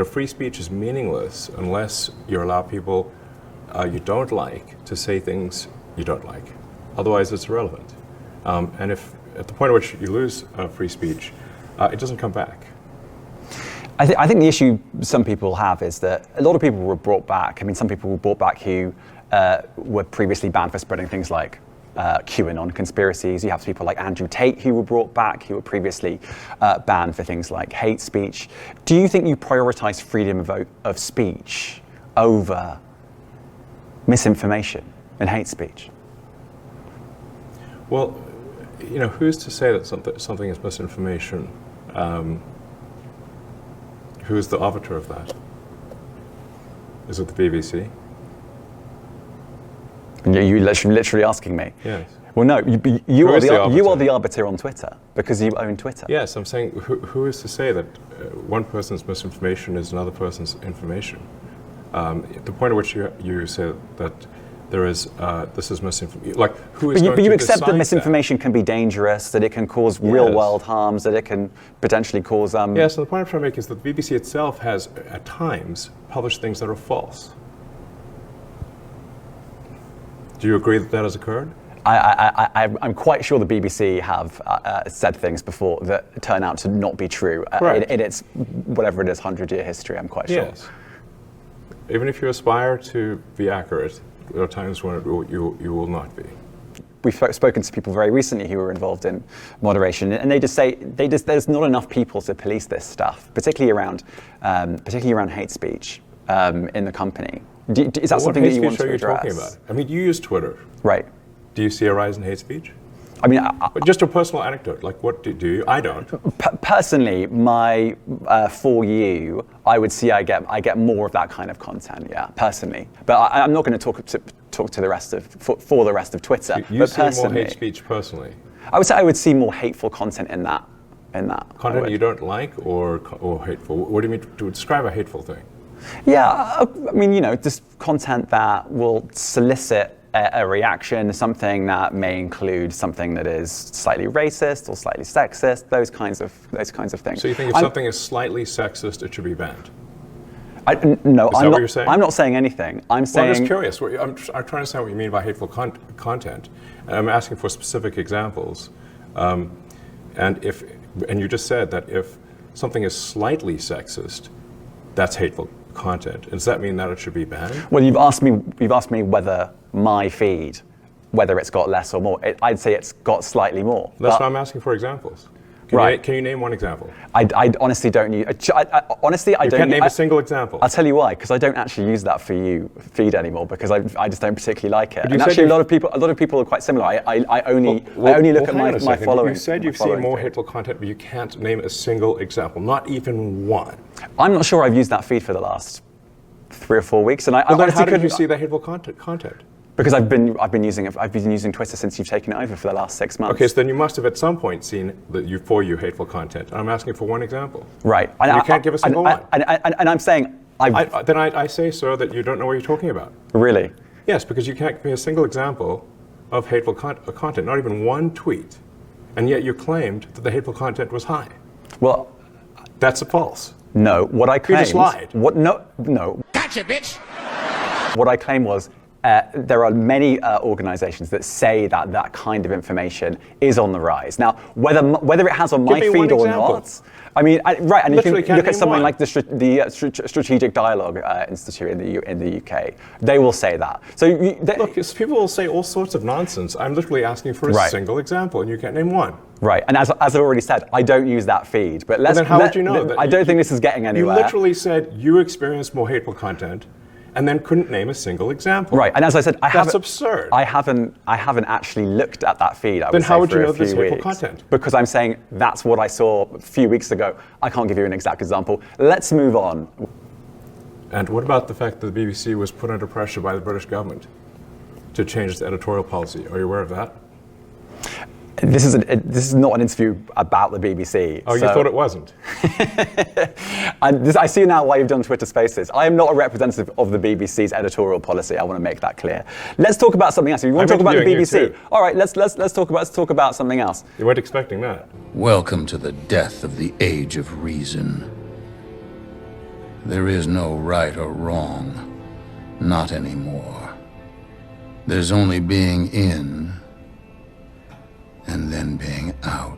free speech is meaningless unless you allow people you don't like to say things you don't like. Otherwise, it's irrelevant. And if at the point at which you lose free speech, it doesn't come back. I think the issue some people have is that a lot of people were brought back. I mean, some people were brought back who were previously banned for spreading things like QAnon conspiracies. You have people like Andrew Tate who were brought back, who were previously banned for things like hate speech. Do you think you prioritize freedom of speech over misinformation and hate speech? Well, who's to say that something is misinformation? Who's the arbiter of that? Is it the BBC? And you're literally asking me? Yes. Well, no, you are the arbiter on Twitter because you own Twitter. Yes, I'm saying who is to say that one person's misinformation is another person's information? The point at which you say that there is this is misinformation. Like, who is going to decide that? But you accept that misinformation can be dangerous, that it can cause real-world harms, that it can potentially cause. Yes, and the point I'm trying to make is that the BBC itself has, at times, published things that are false. Do you agree that that has occurred? I'm quite sure the BBC have said things before that turn out to not be true in its whatever it is 100-year history. I'm quite sure. Yes. Even if you aspire to be accurate, there are times when you will not be. We've spoken to people very recently who were involved in moderation, and they just say there's not enough people to police this stuff, particularly around hate speech in the company. Is that something that you want to address? What hate speech are you talking about? I mean, you use Twitter. Right. Do you see a rise in hate speech? I mean, just a personal anecdote. Like, what do you? I don't. Personally, for you, I would see I get more of that kind of content. Yeah, personally, but I'm not going to talk to the rest of for the rest of Twitter. You see more hate speech personally. I would say I would see more hateful content in that. Content you don't like or hateful. What do you mean to describe a hateful thing? Yeah, I mean, just content that will solicit a reaction, something that may include something that is slightly racist or slightly sexist, those kinds of things. So you think if something is slightly sexist, it should be banned? No, is that what you're saying? I'm not saying anything. I'm saying. Well, I'm just curious. I'm trying to understand what you mean by hateful content. And I'm asking for specific examples. And you just said that if something is slightly sexist, that's hateful content. Does that mean that it should be banned? Well, you've asked me whether my feed, whether it's got less or more. I'd say it's got slightly more. That's why I'm asking for examples. Can you name one example? I honestly don't use. Honestly, I don't. You can't name a single example. I'll tell you why. Because I don't actually use that For You feed anymore. Because I just don't particularly like it. And actually, a lot of people are quite similar. I only look at my following. You said you've seen more hateful content, but you can't name a single example, not even one. I'm not sure I've used that feed for the last 3 or 4 weeks, and how did you see the hateful content? Because I've been using Twitter since you've taken it over for the last 6 months. Okay, so then you must have at some point seen the For You hateful content. I'm asking for one example. Right. And you can't give a single one. And I'm saying then I say, sir, that you don't know what you're talking about. Really? Yes, because you can't give me a single example of hateful content, not even one tweet, and yet you claimed that the hateful content was high. Well, that's a false. No, what I claimed. You just lied. No. Gotcha, bitch. What I claimed was there are many organizations that say that kind of information is on the rise. Now, whether it has on my feed or not, I mean, right, and you can look at something like the Strategic Dialogue Institute in the UK. They will say that. So look, people will say all sorts of nonsense. I'm literally asking for a single example, and you can't name one. Right, and as I've already said, I don't use that feed. But then how would you know? I don't think this is getting anywhere. You literally said you experienced more hateful content, and then couldn't name a single example. Right, and as I said, that's absurd. I haven't actually looked at that feed. Then how would you know this hateful content? Because I'm saying that's what I saw a few weeks ago. I can't give you an exact example. Let's move on. And what about the fact that the BBC was put under pressure by the British government to change its editorial policy? Are you aware of that? This is not an interview about the BBC. Oh, you thought it wasn't? I see now why you've done Twitter Spaces. I am not a representative of the BBC's editorial policy. I want to make that clear. Let's talk about something else. If you want to talk about the BBC, all right. Let's talk about something else. You weren't expecting that. Welcome to the death of the age of reason. There is no right or wrong. Not anymore. There's only being in and then being out.